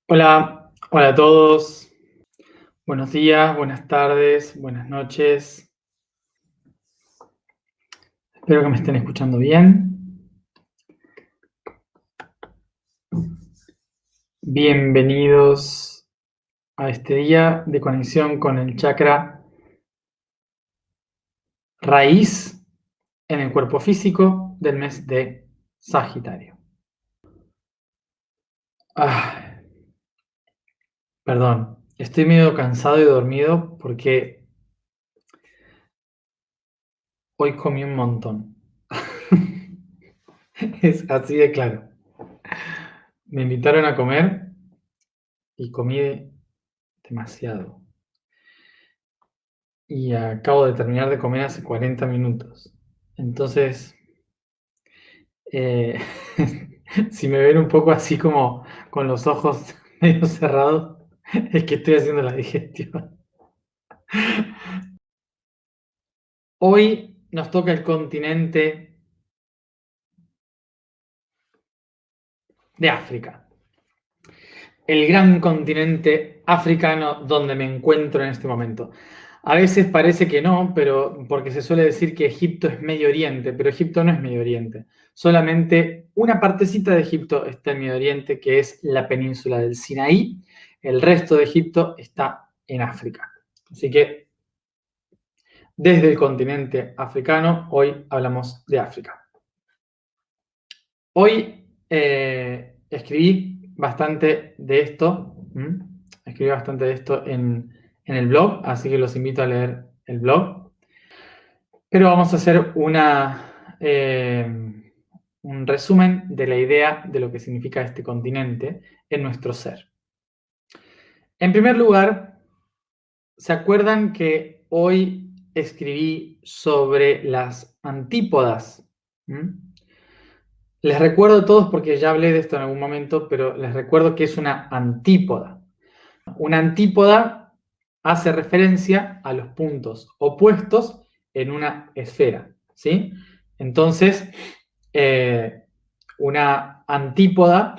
Hola, hola a todos. Buenos días, buenas tardes, buenas noches. Espero que me estén escuchando bien. Bienvenidos a este día de conexión con el chakra raíz en el cuerpo físico del mes de Sagitario. Ah, perdón, estoy medio cansado y dormido porque hoy comí un montón. Es así de claro. Me invitaron a comer y comí demasiado. Y acabo de terminar de comer hace 40 minutos. Entonces, eh, si me ven un poco así como con los ojos medio cerrados, es que estoy haciendo la digestión. Hoy nos toca el continente de África, el gran continente africano donde me encuentro en este momento. A veces parece que no, pero porque se suele decir que Egipto es Medio Oriente, pero Egipto no es Medio Oriente. Solamente una partecita de Egipto está en Medio Oriente, que es la península del Sinaí. El resto de Egipto está en África. Así que desde el continente africano, hoy hablamos de África. Hoy escribí bastante de esto, escribí bastante de esto en el blog, así que los invito a leer el blog. Pero vamos a hacer un resumen de la idea de lo que significa este continente en nuestro ser. En primer lugar, ¿se acuerdan que hoy escribí sobre las antípodas? Les recuerdo a todos, porque ya hablé de esto en algún momento, pero les recuerdo que es una antípoda. Una antípoda hace referencia a los puntos opuestos en una esfera, ¿sí? Entonces, una antípoda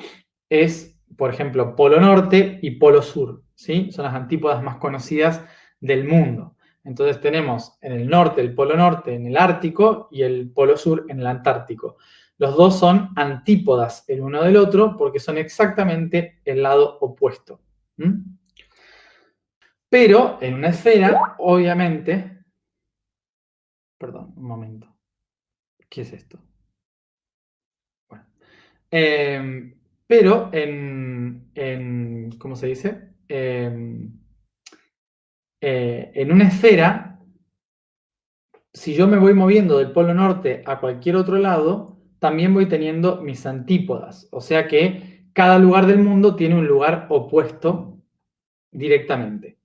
es, por ejemplo, polo norte y polo sur, ¿sí? Son las antípodas más conocidas del mundo. Entonces tenemos en el norte el polo norte en el Ártico y el polo sur en el Antártico. Los dos son antípodas el uno del otro porque son exactamente el lado opuesto. Pero en una esfera, obviamente, perdón, un momento, ¿qué es esto? Bueno, pero ¿cómo se dice? En una esfera, si yo me voy moviendo del polo norte a cualquier otro lado, también voy teniendo mis antípodas. O sea que cada lugar del mundo tiene un lugar opuesto directamente.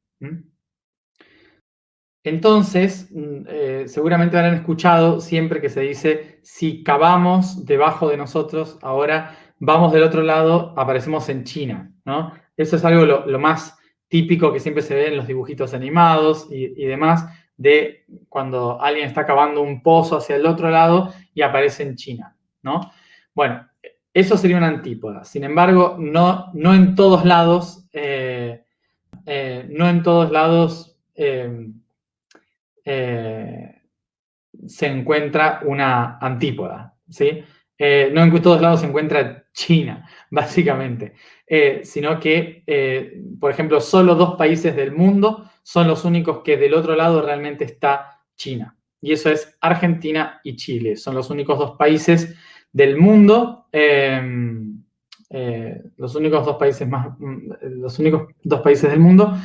Entonces, seguramente habrán escuchado siempre que se dice, si cavamos debajo de nosotros, ahora vamos del otro lado, aparecemos en China, ¿no? Eso es algo lo más típico que siempre se ve en los dibujitos animados y demás, de cuando alguien está cavando un pozo hacia el otro lado y aparece en China, ¿no? Bueno, eso sería una antípoda. Sin embargo, no en todos lados, no en todos lados se encuentra una antípoda, ¿sí? No en todos lados se encuentra China, básicamente, sino que, por ejemplo, solo dos países del mundo son los únicos que del otro lado realmente está China, y eso es Argentina y Chile. Son los únicos dos países del mundo, los únicos dos países los únicos dos países del mundo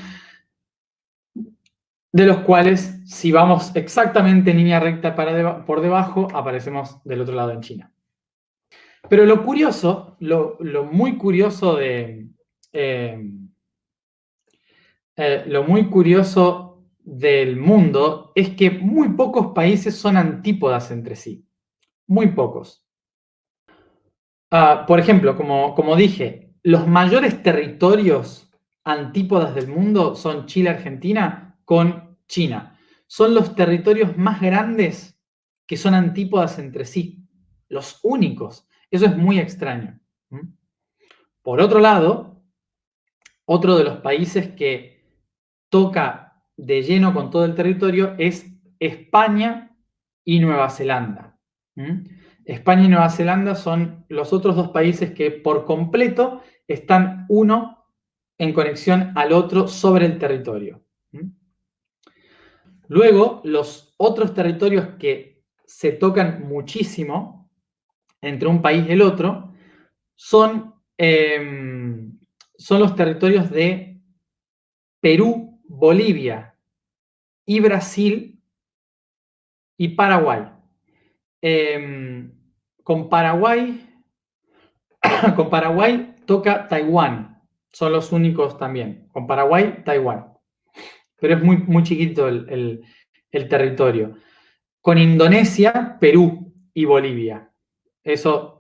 de los cuales, si vamos exactamente en línea recta por debajo, aparecemos del otro lado en China. Pero lo curioso, lo muy curioso lo muy curioso del mundo es que muy pocos países son antípodas entre sí. Muy pocos. Por ejemplo, como dije, los mayores territorios antípodas del mundo son Chile-Argentina con China. Son los territorios más grandes que son antípodas entre sí. Los únicos. Eso es muy extraño. Por otro lado, Otro de los países que toca de lleno con todo el territorio es España y Nueva Zelanda. España y Nueva Zelanda son los otros dos países que por completo están uno en conexión al otro sobre el territorio. Luego, los otros territorios que se tocan muchísimo entre un país y el otro son los territorios de Perú, Bolivia y Brasil y Paraguay. Con Paraguay toca Taiwán, son los únicos también. Con Paraguay, Taiwán. Pero es muy, muy chiquito el territorio. Con Indonesia, Perú y Bolivia. Eso,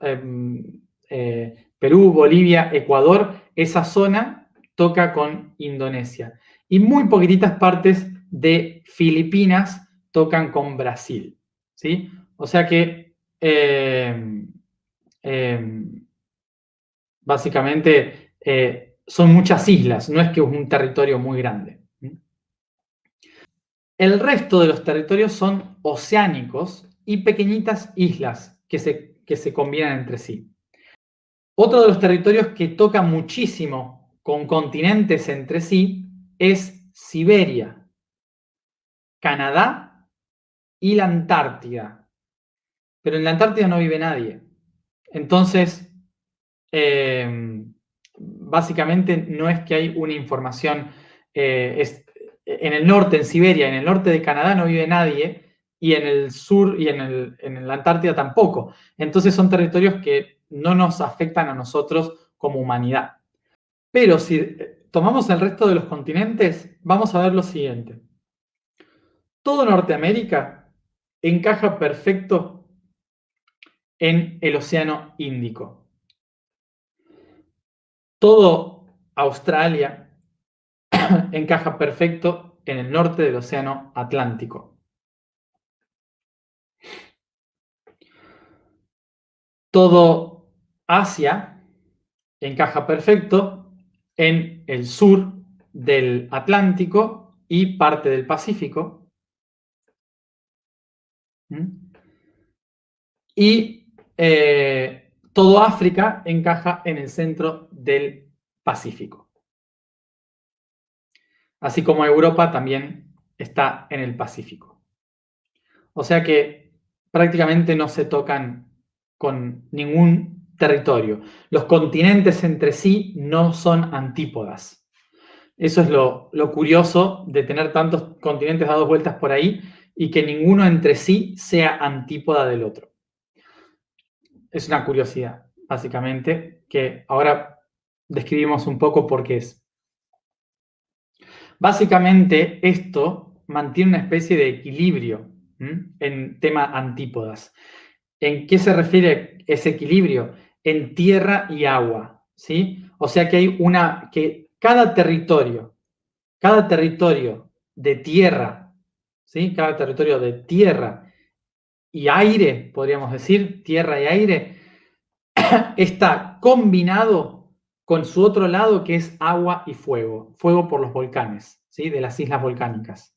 Perú, Bolivia, Ecuador, esa zona toca con Indonesia. Y muy poquititas partes de Filipinas tocan con Brasil. ¿Sí? O sea que básicamente son muchas islas, no es que es un territorio muy grande. El resto de los territorios son oceánicos y pequeñitas islas que se combinan entre sí. Otro de los territorios que toca muchísimo con continentes entre sí es Siberia, Canadá y la Antártida. Pero en la Antártida no vive nadie. Entonces, básicamente no es que hay una información, en el norte, en Siberia, en el norte de Canadá no vive nadie, y en el sur y en la Antártida tampoco. Entonces son territorios que no nos afectan a nosotros como humanidad. Pero si tomamos el resto de los continentes, vamos a ver lo siguiente. Todo Norteamérica encaja perfecto en el Océano Índico. Todo Australia encaja perfecto en el norte del Océano Atlántico. Todo Asia encaja perfecto en el sur del Atlántico y parte del Pacífico. Y todo África encaja en el centro del Pacífico. Así como Europa también está en el Pacífico. O sea que prácticamente no se tocan con ningún territorio. Los continentes entre sí no son antípodas. Eso es lo curioso de tener tantos continentes dados vueltas por ahí y que ninguno entre sí sea antípoda del otro. Es una curiosidad, básicamente, que ahora describimos un poco por qué es. Básicamente, esto mantiene una especie de equilibrio en tema antípodas. ¿En qué se refiere ese equilibrio? En tierra y agua, ¿sí? O sea que hay que cada territorio de tierra, ¿sí? Cada territorio de tierra y aire, podríamos decir, tierra y aire, está combinado con su otro lado que es agua y fuego. Fuego por los volcanes, ¿sí? De las islas volcánicas.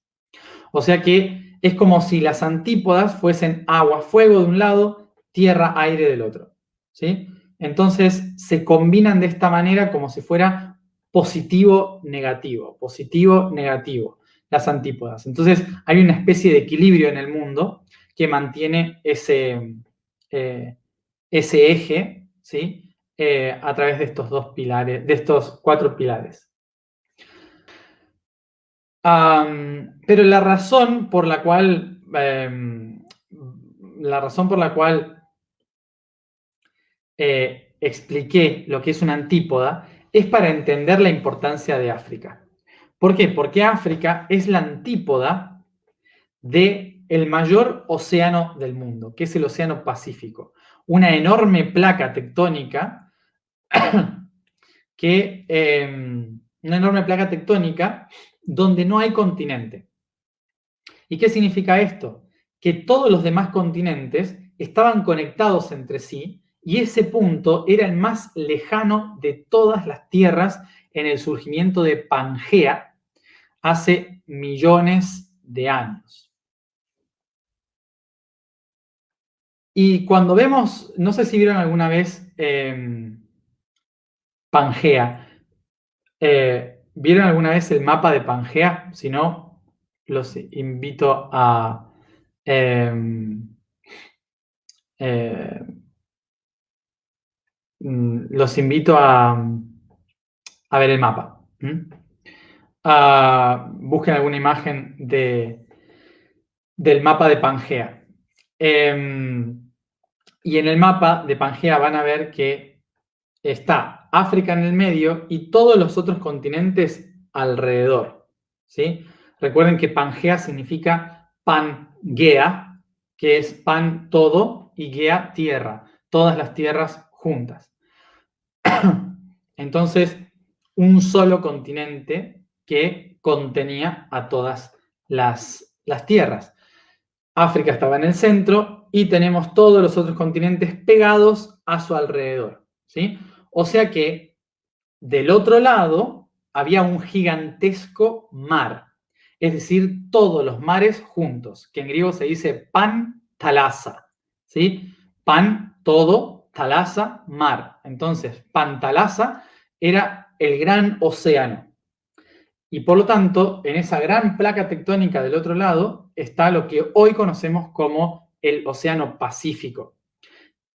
O sea que es como si las antípodas fuesen agua, fuego de un lado, tierra, aire del otro, ¿sí? Entonces se combinan de esta manera como si fuera positivo, negativo, las antípodas. Entonces hay una especie de equilibrio en el mundo que mantiene ese eje, ¿sí? A través de estos dos pilares, de estos 4 pilares. Pero la razón por la cual expliqué lo que es una antípoda es para entender la importancia de África. ¿Por qué? Porque África es la antípoda del mayor océano del mundo, que es el Océano Pacífico. Una enorme placa tectónica donde no hay continente. ¿Y qué significa esto? Que todos los demás continentes estaban conectados entre sí y ese punto era el más lejano de todas las tierras en el surgimiento de Pangea hace millones de años. Y cuando vemos, no sé si vieron alguna vez Pangea. ¿Vieron alguna vez el mapa de Pangea? Si no, los invito a eh, los invito a ver el mapa. Busquen alguna imagen del mapa de Pangea. Y en el mapa de Pangea van a ver que está África en el medio y todos los otros continentes alrededor. ¿Sí? Recuerden que Pangea significa Pangea, que es pan todo, y Gea tierra, todas las tierras juntas. Entonces, un solo continente que contenía a todas las tierras. África estaba en el centro y tenemos todos los otros continentes pegados a su alrededor, ¿sí? O sea que del otro lado había un gigantesco mar, es decir, todos los mares juntos, que en griego se dice pan talasa, ¿sí? Pan, todo, talasa, mar. Entonces, Pantalasa era el gran océano. Y por lo tanto, en esa gran placa tectónica del otro lado está lo que hoy conocemos como el Océano Pacífico.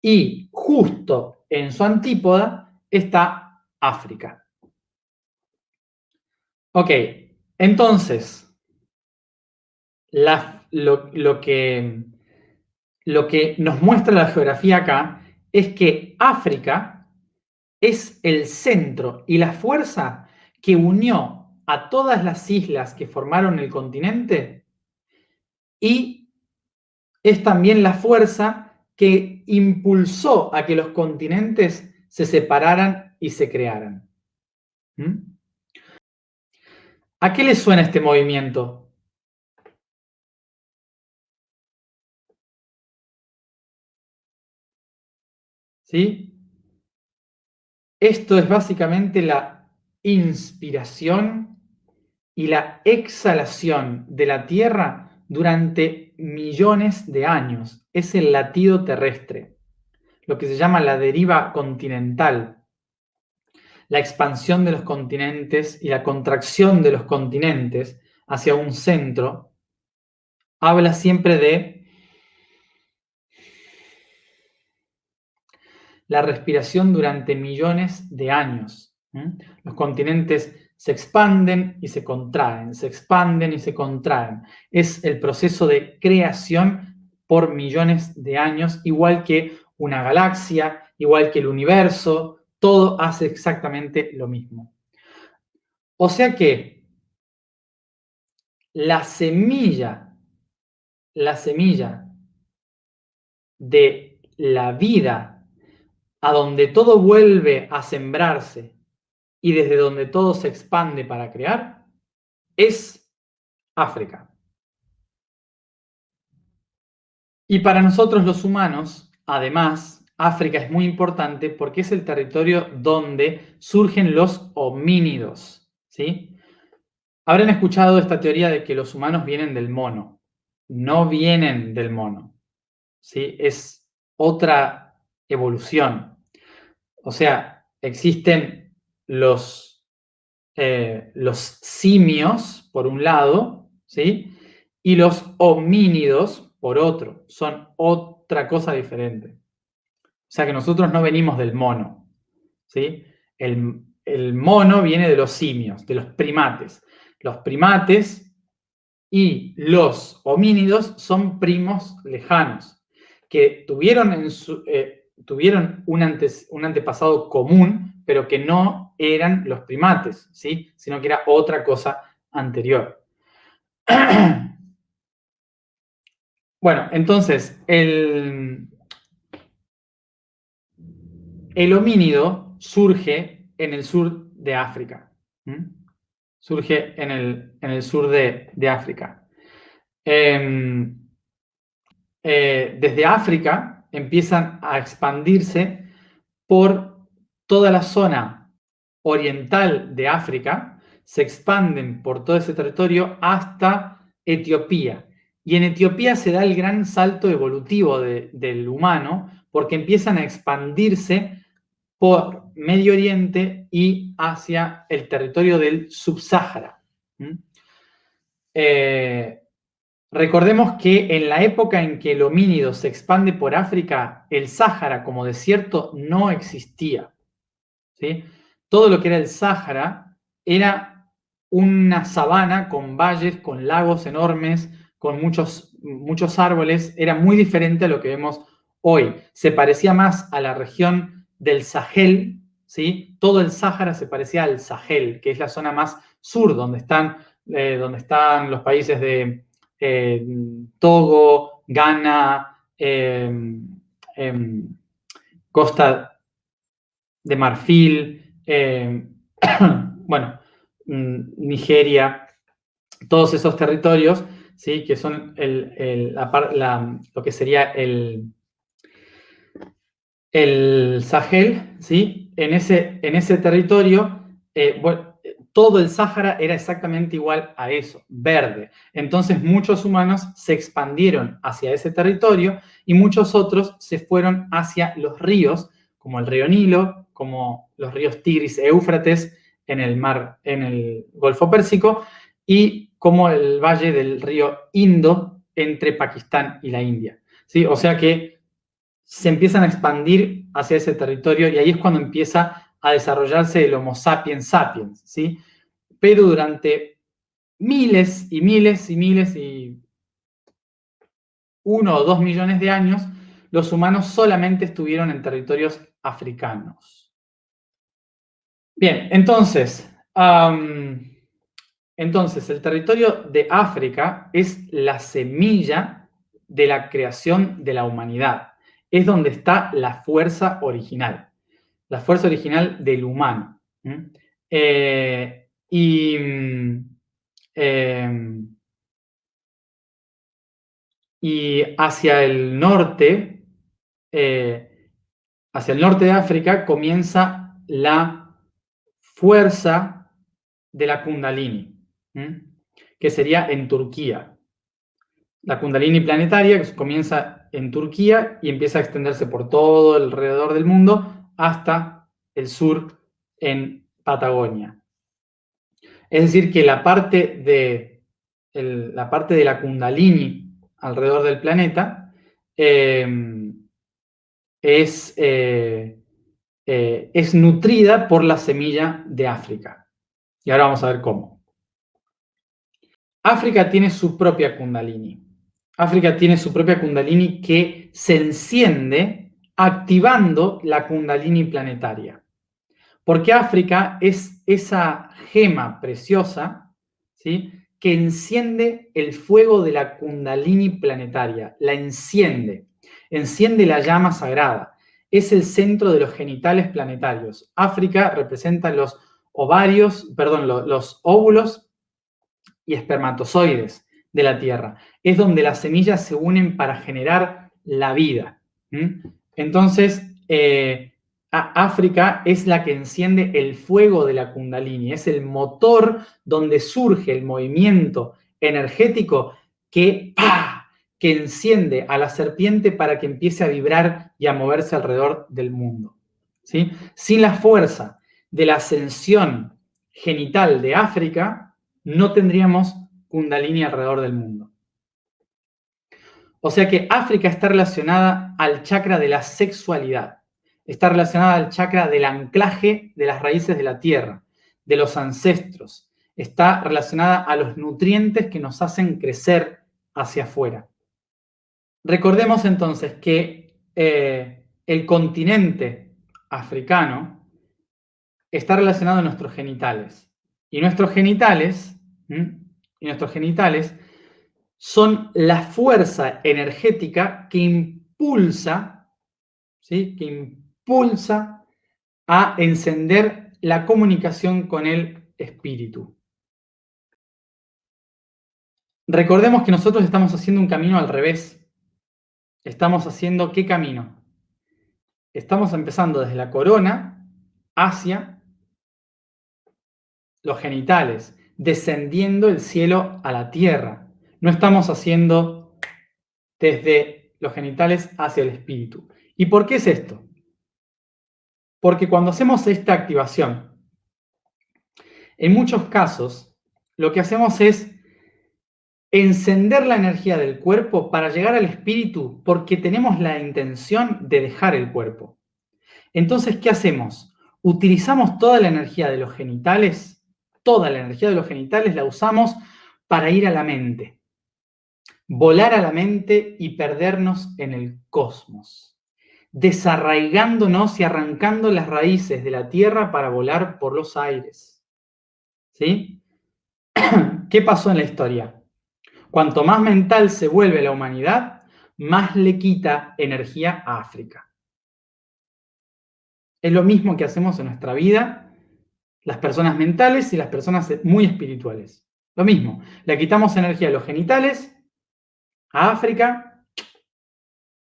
Y justo en su antípoda está África. Ok, entonces, lo que nos muestra la geografía acá es que África es el centro y la fuerza que unió a todas las islas que formaron el continente y es también la fuerza que impulsó a que los continentes se separaran y se crearan. ¿A qué les suena este movimiento? ¿Sí? Esto es básicamente la inspiración y la exhalación de la Tierra durante millones de años. Es el latido terrestre, lo que se llama la deriva continental, la expansión de los continentes y la contracción de los continentes hacia un centro. Habla siempre de la respiración durante millones de años. Los continentes se expanden y se contraen, se expanden y se contraen. Es el proceso de creación por millones de años, igual que una galaxia, igual que el universo, todo hace exactamente lo mismo. O sea que la semilla de la vida, a donde todo vuelve a sembrarse y desde donde todo se expande para crear, es África. Y para nosotros los humanos, además, África es muy importante porque es el territorio donde surgen los homínidos, ¿sí? Habrán escuchado esta teoría de que los humanos vienen del mono. No vienen del mono, ¿sí? Es otra evolución. O sea, existen los simios, por un lado, ¿sí? Y los homínidos, por otro. Son otra cosa diferente. O sea que nosotros no venimos del mono, ¿sí? El mono viene de los simios, de los primates. Los primates y los homínidos son primos lejanos, que tuvieron un antepasado común, pero que no eran los primates, ¿sí? Sino que era otra cosa anterior. Bueno, entonces, el homínido surge en el sur de África. Surge en el sur de África. Desde África empiezan a expandirse por toda la zona oriental de África, se expanden por todo ese territorio hasta Etiopía. Y en Etiopía se da el gran salto evolutivo del humano, porque empiezan a expandirse por Medio Oriente y hacia el territorio del Subsáhara. Recordemos que en la época en que el homínido se expande por África, el Sáhara como desierto no existía, ¿sí? Todo lo que era el Sáhara era una sabana con valles, con lagos enormes, con muchos árboles. Era muy diferente a lo que vemos hoy. Se parecía más a la región del Sahel, ¿sí? Todo el Sáhara se parecía al Sahel, que es la zona más sur, donde están los países de Togo, Ghana, Costa de Marfil, bueno, Nigeria, todos esos territorios, ¿sí? Que son lo que sería el Sahel, ¿sí? En ese territorio, bueno, todo el Sáhara era exactamente igual a eso, verde. Entonces muchos humanos se expandieron hacia ese territorio y muchos otros se fueron hacia los ríos, como el río Nilo, como los ríos Tigris e Éufrates en el Golfo Pérsico, y como el valle del río Indo entre Pakistán y la India, ¿sí? O sea que se empiezan a expandir hacia ese territorio y ahí es cuando empieza a desarrollarse el Homo sapiens sapiens, ¿sí? Pero durante miles y miles y miles y 1 o 2 millones de años, los humanos solamente estuvieron en territorios africanos. Bien, entonces el territorio de África es la semilla de la creación de la humanidad. Es donde está la fuerza original del humano. Y hacia el norte, de África, comienza la fuerza de la Kundalini, que sería en Turquía. La Kundalini planetaria que comienza en Turquía y empieza a extenderse por todo alrededor del mundo hasta el sur en Patagonia. Es decir, que la parte de la Kundalini alrededor del planeta es nutrida por la semilla de África. Y ahora vamos a ver cómo. África tiene su propia Kundalini. África tiene su propia Kundalini que se enciende activando la Kundalini planetaria. Porque África es esa gema preciosa, ¿sí?, que enciende el fuego de la Kundalini planetaria, la enciende la llama sagrada. Es el centro de los genitales planetarios. África representa los óvulos y espermatozoides de la Tierra. Es donde las semillas se unen para generar la vida. Entonces, África es la que enciende el fuego de la Kundalini, es el motor donde surge el movimiento energético que enciende a la serpiente para que empiece a vibrar y a moverse alrededor del mundo, ¿sí? Sin la fuerza de la ascensión genital de África, no tendríamos Kundalini alrededor del mundo. O sea que África está relacionada al chakra de la sexualidad, está relacionada al chakra del anclaje de las raíces de la tierra, de los ancestros, está relacionada a los nutrientes que nos hacen crecer hacia afuera. Recordemos entonces que el continente africano está relacionado a nuestros genitales. Y nuestros genitales son la fuerza energética que impulsa, ¿sí?, a encender la comunicación con el espíritu. Recordemos que nosotros estamos haciendo un camino al revés. Estamos haciendo ¿qué camino? Estamos empezando desde la corona hacia los genitales, descendiendo el cielo a la tierra. No estamos haciendo desde los genitales hacia el espíritu. ¿Y por qué es esto? Porque cuando hacemos esta activación, en muchos casos, lo que hacemos es encender la energía del cuerpo para llegar al espíritu porque tenemos la intención de dejar el cuerpo. Entonces, ¿qué hacemos? Utilizamos toda la energía de los genitales, toda la energía de los genitales la usamos para ir a la mente, volar a la mente y perdernos en el cosmos, desarraigándonos y arrancando las raíces de la tierra para volar por los aires. ¿Sí? ¿Qué pasó en la historia? Cuanto más mental se vuelve la humanidad, más le quita energía a África. Es lo mismo que hacemos en nuestra vida, las personas mentales y las personas muy espirituales. Lo mismo, le quitamos energía a los genitales, a África,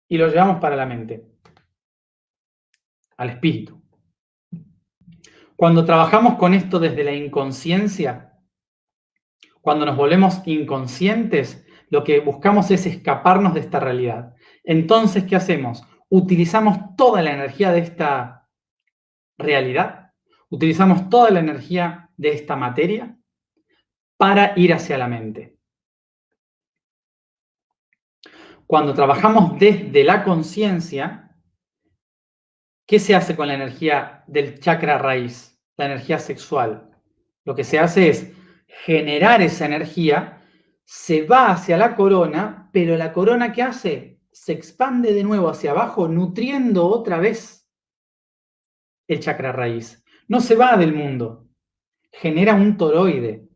y lo llevamos para la mente, al espíritu. Cuando trabajamos con esto desde la inconsciencia, cuando nos volvemos inconscientes, lo que buscamos es escaparnos de esta realidad. Entonces, ¿qué hacemos? Utilizamos toda la energía de esta realidad, utilizamos toda la energía de esta materia para ir hacia la mente. Cuando trabajamos desde la conciencia, ¿qué se hace con la energía del chakra raíz? La energía sexual. Lo que se hace es generar esa energía, se va hacia la corona, pero la corona, ¿qué hace? Se expande de nuevo hacia abajo, nutriendo otra vez el chakra raíz. No se va del mundo, genera un toroide,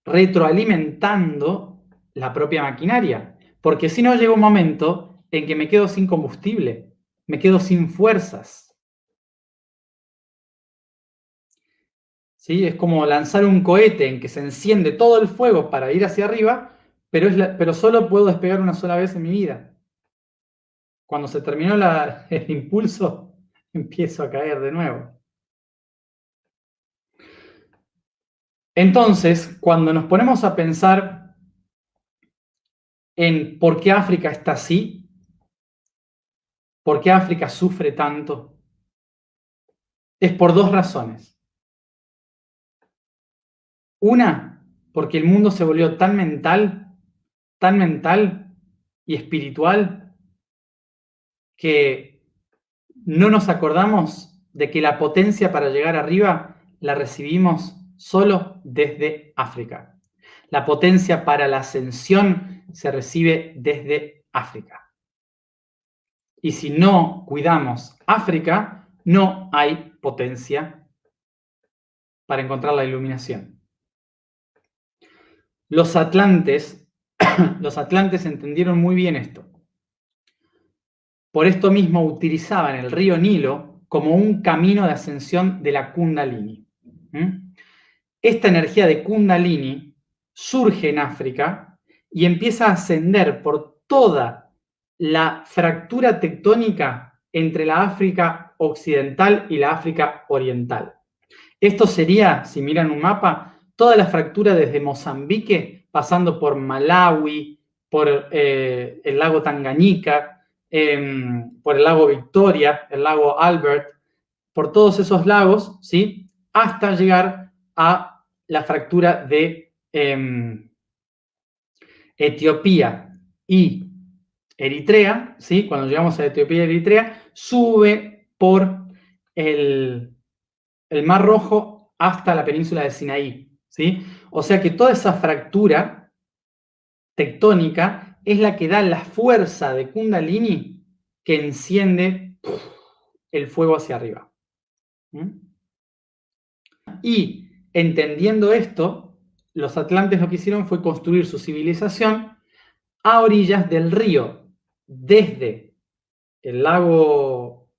retroalimentando la propia maquinaria. Porque si no, llega un momento en que me quedo sin combustible, me quedo sin fuerzas. ¿Sí? Es como lanzar un cohete en que se enciende todo el fuego para ir hacia arriba, pero solo puedo despegar una sola vez en mi vida. Cuando se terminó el impulso, empiezo a caer de nuevo. Entonces, cuando nos ponemos a pensar en por qué África está así, por qué África sufre tanto, es por dos razones. Una, porque el mundo se volvió tan mental y espiritual, que no nos acordamos de que la potencia para llegar arriba la recibimos solo desde África. La potencia para la ascensión se recibe desde África. Y si no cuidamos África, no hay potencia para encontrar la iluminación. Los atlantes entendieron muy bien esto. Por esto mismo utilizaban el río Nilo como un camino de ascensión de la Kundalini. Esta energía de Kundalini surge en África y empieza a ascender por toda la fractura tectónica entre la África occidental y la África oriental. Esto sería, si miran un mapa, toda la fractura desde Mozambique, pasando por Malawi, por el lago Tangañika, por el lago Victoria, el lago Albert, por todos esos lagos, ¿sí? Hasta llegar a la fractura de Etiopía y Eritrea, ¿sí? Cuando llegamos a Etiopía y Eritrea, sube por el Mar Rojo hasta la península de Sinaí, ¿sí? O sea que toda esa fractura tectónica es la que da la fuerza de Kundalini que enciende el fuego hacia arriba. Y entendiendo esto, los atlantes lo que hicieron fue construir su civilización a orillas del río, desde el lago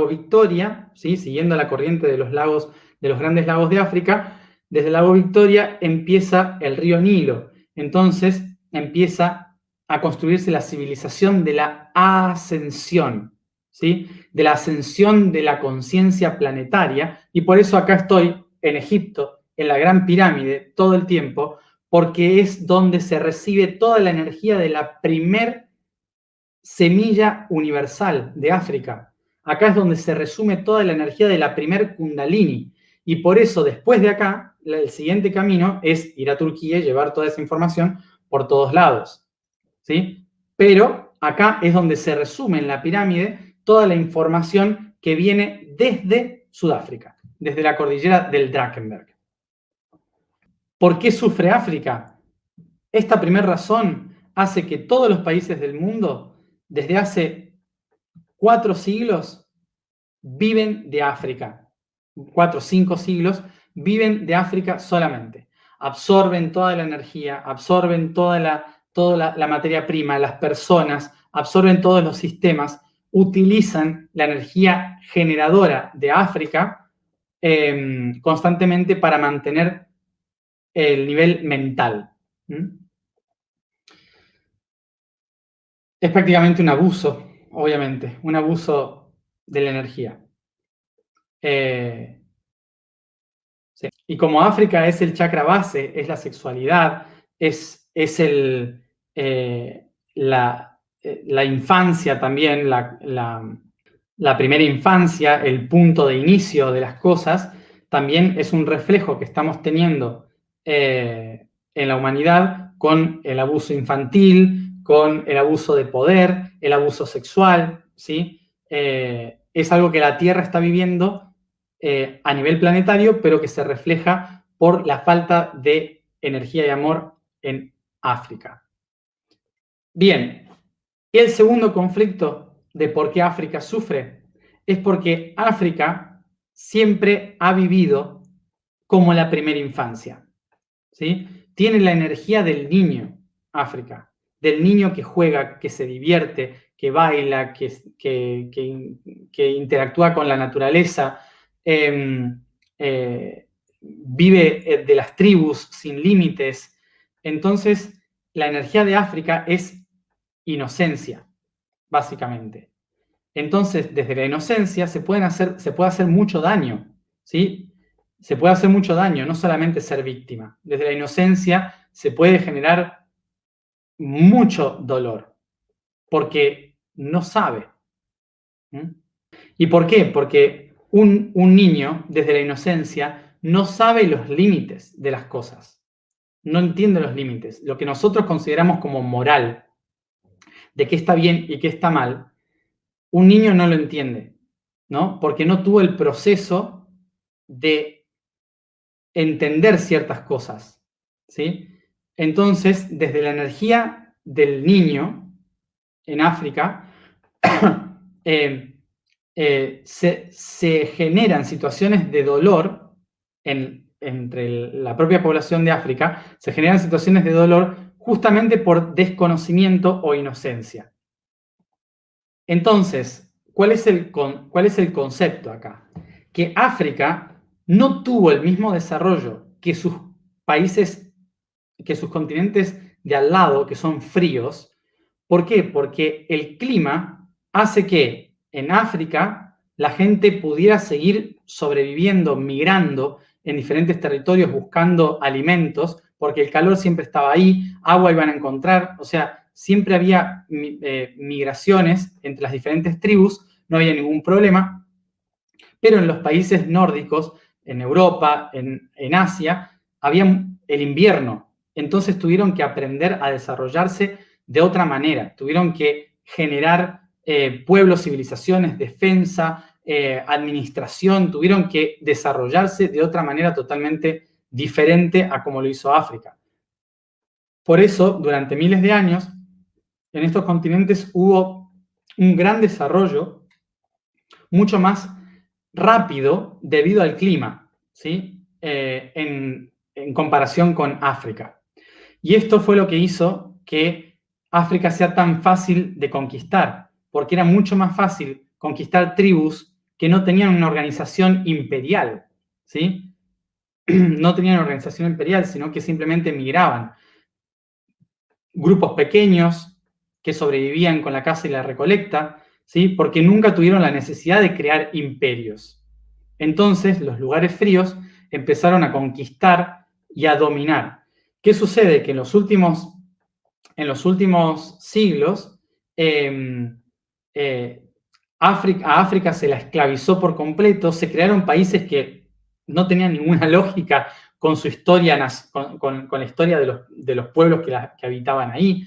Victoria, ¿sí? Siguiendo la corriente de los lagos, de los grandes lagos de África. Desde el lago Victoria empieza el río Nilo. Entonces empieza a construirse la civilización de la ascensión, ¿sí? De la ascensión de la conciencia planetaria. Y por eso acá estoy en Egipto, en la Gran Pirámide, todo el tiempo, porque es donde se recibe toda la energía de la primer semilla universal de África. Acá es donde se resume toda la energía de la primer Kundalini. Y por eso, después de acá, el siguiente camino es ir a Turquía y llevar toda esa información por todos lados. ¿Sí? Pero acá es donde se resume en la pirámide toda la información que viene desde Sudáfrica, desde la cordillera del Drakensberg. ¿Por qué sufre África? Esta primera razón hace que todos los países del mundo, desde hace 4 siglos, viven de África. 4 o 5 siglos viven de África solamente. Absorben toda la energía, absorben toda la materia prima, las personas, absorben todos los sistemas, utilizan la energía generadora de África constantemente para mantener el nivel mental. Es prácticamente un abuso, obviamente, un abuso de la energía. Sí. Y como África es el chakra base, es la sexualidad, es la infancia también, la primera infancia, el punto de inicio de las cosas, también es un reflejo que estamos teniendo en la humanidad con el abuso infantil, con el abuso de poder, el abuso sexual, ¿sí? Es algo que la Tierra está viviendo a nivel planetario, pero que se refleja por la falta de energía y amor en África. Bien, el segundo conflicto de por qué África sufre es porque África siempre ha vivido como la primera infancia, ¿sí? Tiene la energía del niño, África, del niño que juega, que se divierte, que baila, que interactúa con la naturaleza, vive de las tribus sin límites. Entonces, la energía de África es inocencia, básicamente. Entonces, desde la inocencia se puede hacer mucho daño, ¿sí? Se puede hacer mucho daño, no solamente ser víctima. Desde la inocencia se puede generar mucho dolor, porque no sabe. ¿Y por qué? Porque un niño, desde la inocencia, no sabe los límites de las cosas. No entiende los límites. Lo que nosotros consideramos como moral, de qué está bien y qué está mal, un niño no lo entiende, ¿no? Porque no tuvo el proceso de entender ciertas cosas, ¿sí? Entonces, desde la energía del niño en África, se generan situaciones de dolor entre la propia población de África, se generan situaciones de dolor justamente por desconocimiento o inocencia. Entonces, ¿cuál es el concepto acá? Que África no tuvo el mismo desarrollo que sus países, que sus continentes de al lado, que son fríos. ¿Por qué? Porque el clima hace que en África la gente pudiera seguir sobreviviendo, migrando en diferentes territorios buscando alimentos, porque el calor siempre estaba ahí, agua iban a encontrar, o sea, siempre había migraciones entre las diferentes tribus, no había ningún problema, pero en los países nórdicos, en Europa, en Asia, había el invierno, entonces tuvieron que aprender a desarrollarse de otra manera, tuvieron que generar pueblos, civilizaciones, defensa, administración, tuvieron que desarrollarse de otra manera totalmente diferente a como lo hizo África. Por eso, durante miles de años, en estos continentes hubo un gran desarrollo, mucho más rápido debido al clima, ¿sí? En comparación con África. Y esto fue lo que hizo que África sea tan fácil de conquistar, porque era mucho más fácil conquistar tribus que no tenían una organización imperial, ¿sí? No tenían organización imperial, sino que simplemente migraban. Grupos pequeños que sobrevivían con la caza y la recolecta, ¿sí? Porque nunca tuvieron la necesidad de crear imperios. Entonces, los lugares fríos empezaron a conquistar y a dominar. ¿Qué sucede? Que en los últimos siglos a África se la esclavizó por completo, se crearon países que no tenían ninguna lógica con su historia, con la historia de los pueblos que habitaban ahí.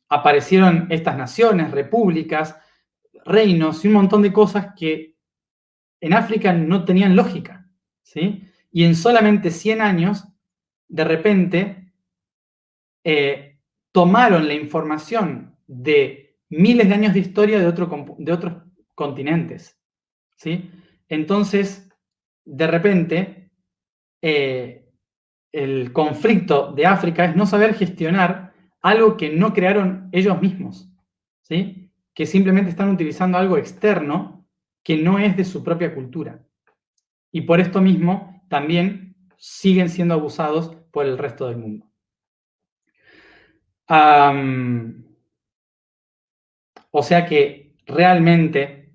Aparecieron estas naciones, repúblicas, reinos y un montón de cosas que en África no tenían lógica, ¿sí? Y en solamente 100 años, de repente, tomaron la información de miles de años de historia de otros continentes, ¿sí? Entonces, de repente, el conflicto de África es no saber gestionar algo que no crearon ellos mismos, ¿sí? Que simplemente están utilizando algo externo que no es de su propia cultura. Y por esto mismo también siguen siendo abusados por el resto del mundo. O sea que realmente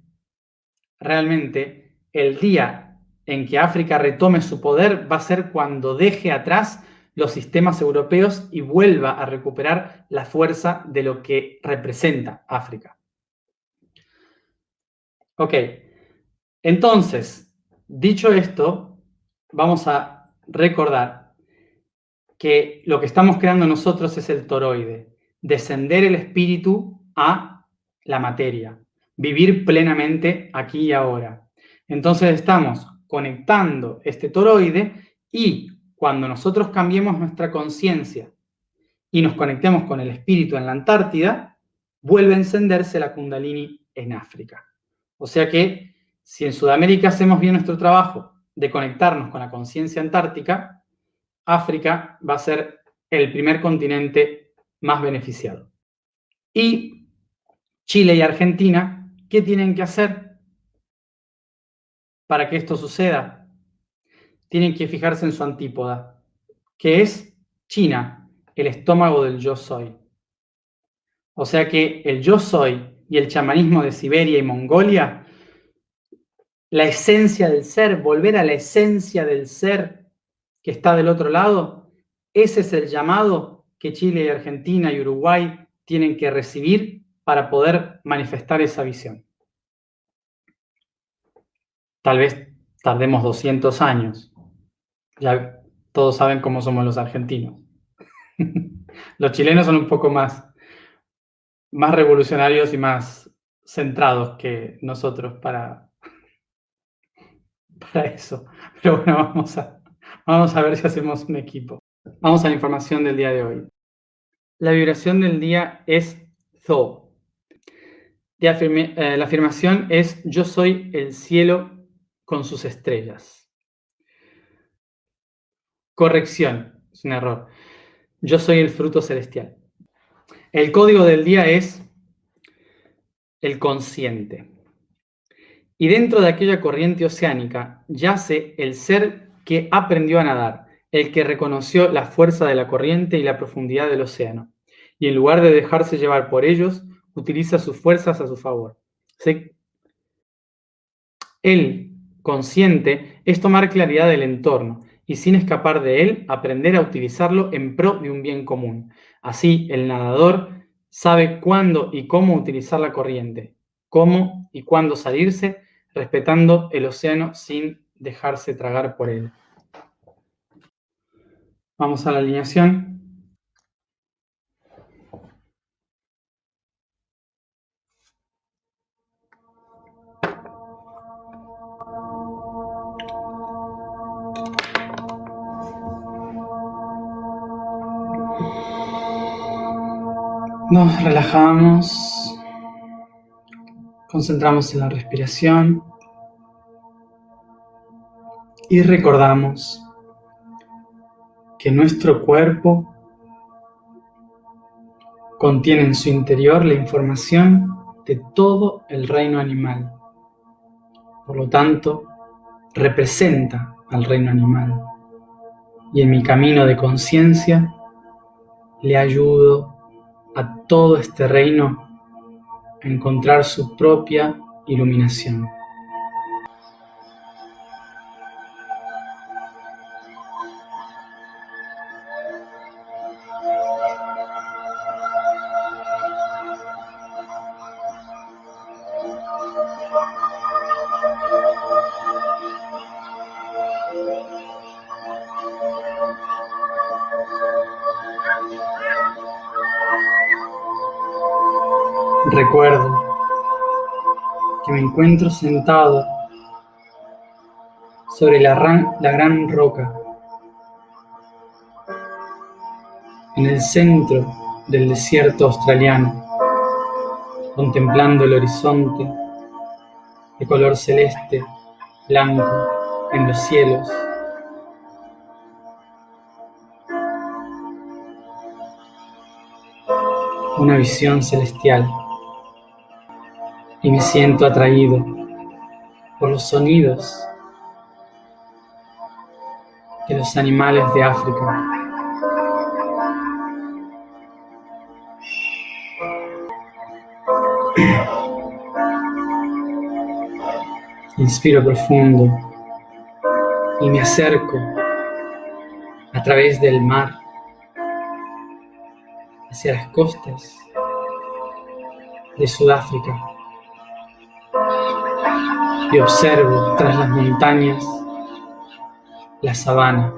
el día en que África retome su poder va a ser cuando deje atrás los sistemas europeos y vuelva a recuperar la fuerza de lo que representa África. Ok, entonces, dicho esto, vamos a recordar que lo que estamos creando nosotros es el toroide, descender el espíritu a la materia, vivir plenamente aquí y ahora. Entonces estamos conectando este toroide y cuando nosotros cambiemos nuestra conciencia y nos conectemos con el espíritu en la Antártida, vuelve a encenderse la Kundalini en África. O sea que si en Sudamérica hacemos bien nuestro trabajo de conectarnos con la conciencia antártica, África va a ser el primer continente más beneficiado. Y Chile y Argentina, ¿qué tienen que hacer para que esto suceda? Tienen que fijarse en su antípoda, que es China, el estómago del yo soy. O sea que el yo soy y el chamanismo de Siberia y Mongolia, la esencia del ser, volver a la esencia del ser que está del otro lado, ese es el llamado que Chile y Argentina y Uruguay tienen que recibir para poder manifestar esa visión. Tal vez tardemos 200 años. Ya todos saben cómo somos los argentinos. Los chilenos son un poco más revolucionarios y más centrados que nosotros para eso. Pero bueno, vamos a ver si hacemos un equipo. Vamos a la información del día de hoy. La vibración del día es Tho. La afirmación es: yo soy el cielo con sus estrellas. Corrección, es un error. Yo soy el fruto celestial. El código del día es el consciente. Y dentro de aquella corriente oceánica yace el ser que aprendió a nadar, el que reconoció la fuerza de la corriente y la profundidad del océano. Y en lugar de dejarse llevar por ellos, utiliza sus fuerzas a su favor. El consciente es tomar claridad del entorno y, sin escapar de él, aprender a utilizarlo en pro de un bien común. Así, el nadador sabe cuándo y cómo utilizar la corriente, cómo y cuándo salirse, respetando el océano sin dejarse tragar por él. Vamos a la alineación. Nos relajamos, concentramos en la respiración y recordamos que nuestro cuerpo contiene en su interior la información de todo el reino animal. Por lo tanto, representa al reino animal. Y en mi camino de conciencia le ayudo a todo este reino a encontrar su propia iluminación. Recuerdo que me encuentro sentado sobre la gran roca en el centro del desierto australiano, contemplando el horizonte de color celeste, blanco, en los cielos. Una visión celestial, y me siento atraído por los sonidos de los animales de África. Inspiro profundo y me acerco a través del mar hacia las costas de Sudáfrica y observo tras las montañas la sabana,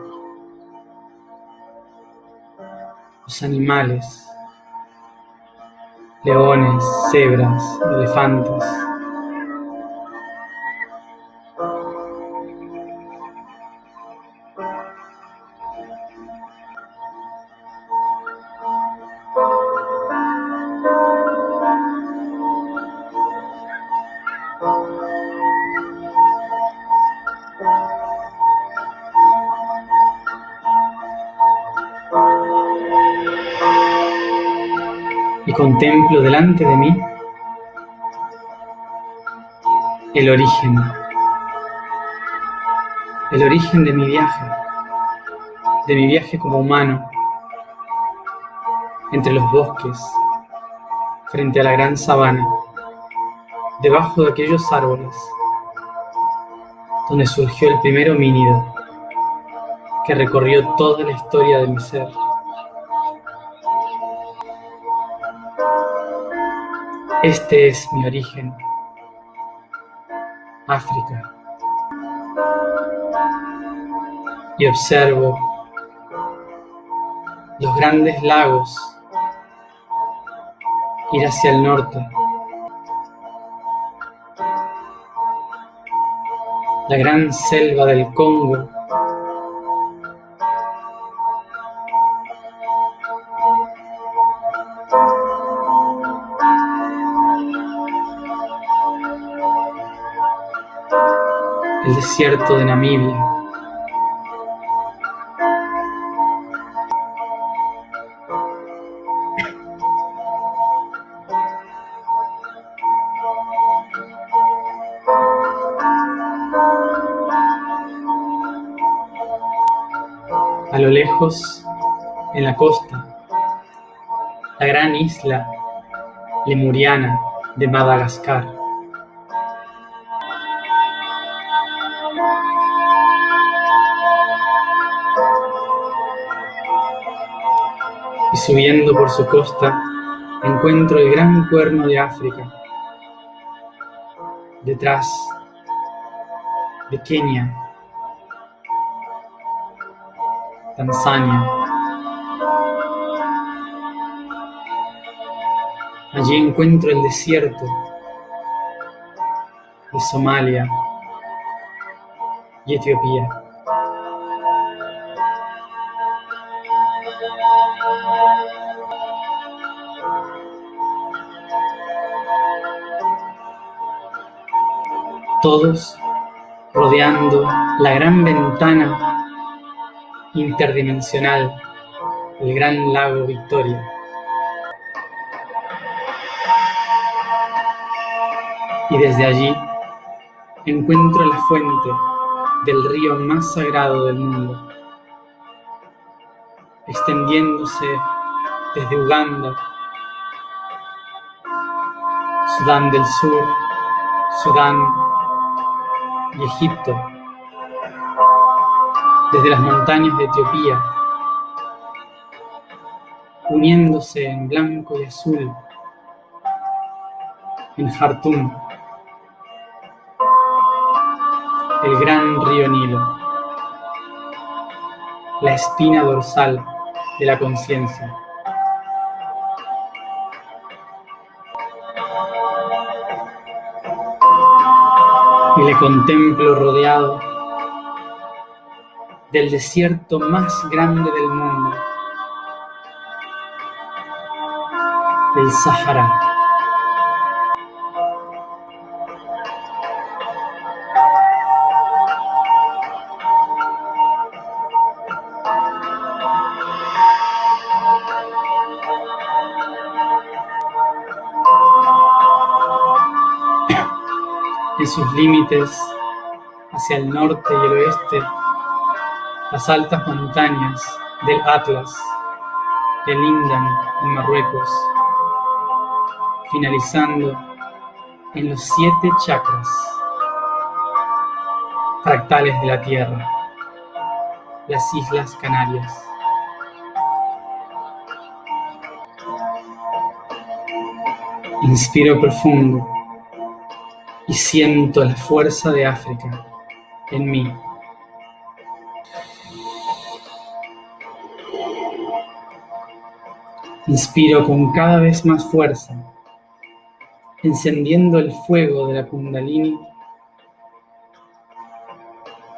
los animales, leones, cebras, elefantes. Y contemplo delante de mí el origen de mi viaje como humano entre los bosques, frente a la gran sabana, debajo de aquellos árboles, donde surgió el primer homínido que recorrió toda la historia de mi ser. Este es mi origen, África. Y observo los grandes lagos ir hacia el norte, la gran selva del Congo, el desierto de Namibia, a lo lejos, en la costa, la gran isla lemuriana de Madagascar. Y subiendo por su costa, encuentro el gran cuerno de África, detrás de Kenia, Tanzania. Allí encuentro el desierto de Somalia y Etiopía. Todos rodeando la gran ventana interdimensional del gran lago Victoria. Y desde allí encuentro la fuente del río más sagrado del mundo, extendiéndose desde Uganda, Sudán del Sur, Sudán y Egipto, desde las montañas de Etiopía, uniéndose en blanco y azul en Jartum, el gran río Nilo, la espina dorsal de la conciencia. y le contemplo rodeado del desierto más grande del mundo, el Sahara. En sus límites, hacia el norte y el oeste, las altas montañas del Atlas que lindan en Marruecos, finalizando en los 7 chakras fractales de la Tierra, las Islas Canarias. Inspiro profundo y siento la fuerza de África en mí. Inspiro con cada vez más fuerza, encendiendo el fuego de la Kundalini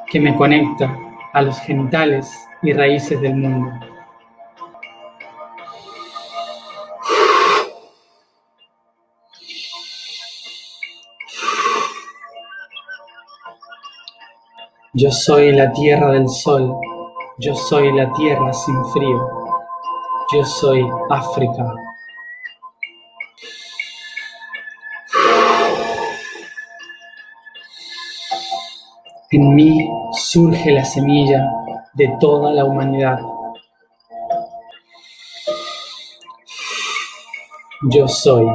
que me conecta a los genitales y raíces del mundo. Yo soy la tierra del sol, yo soy la tierra sin frío, yo soy África. En mí surge la semilla de toda la humanidad. Yo soy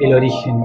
el origen.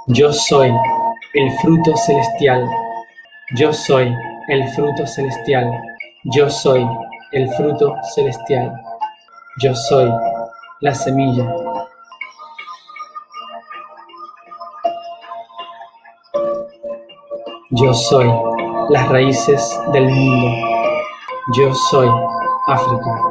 Yo soy el fruto celestial. Yo soy el fruto celestial. Yo soy el fruto celestial. Yo soy la semilla. Yo soy las raíces del mundo. Yo soy África.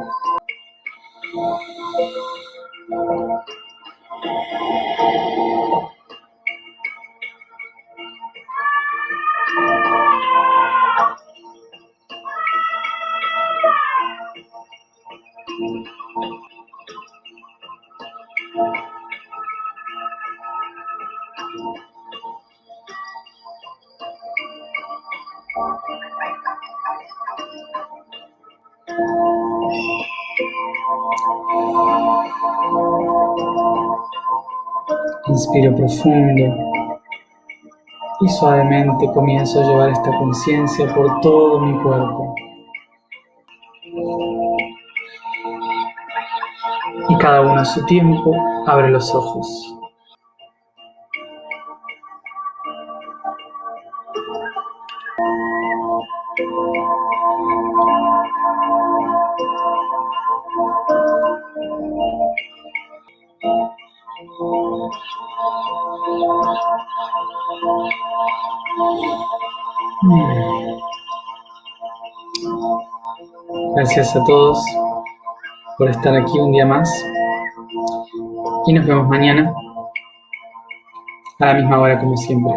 Inspiro profundo y suavemente comienzo a llevar esta conciencia por todo mi cuerpo. Y cada uno a su tiempo abre los ojos. Gracias a todos por estar aquí un día más y nos vemos mañana a la misma hora como siempre.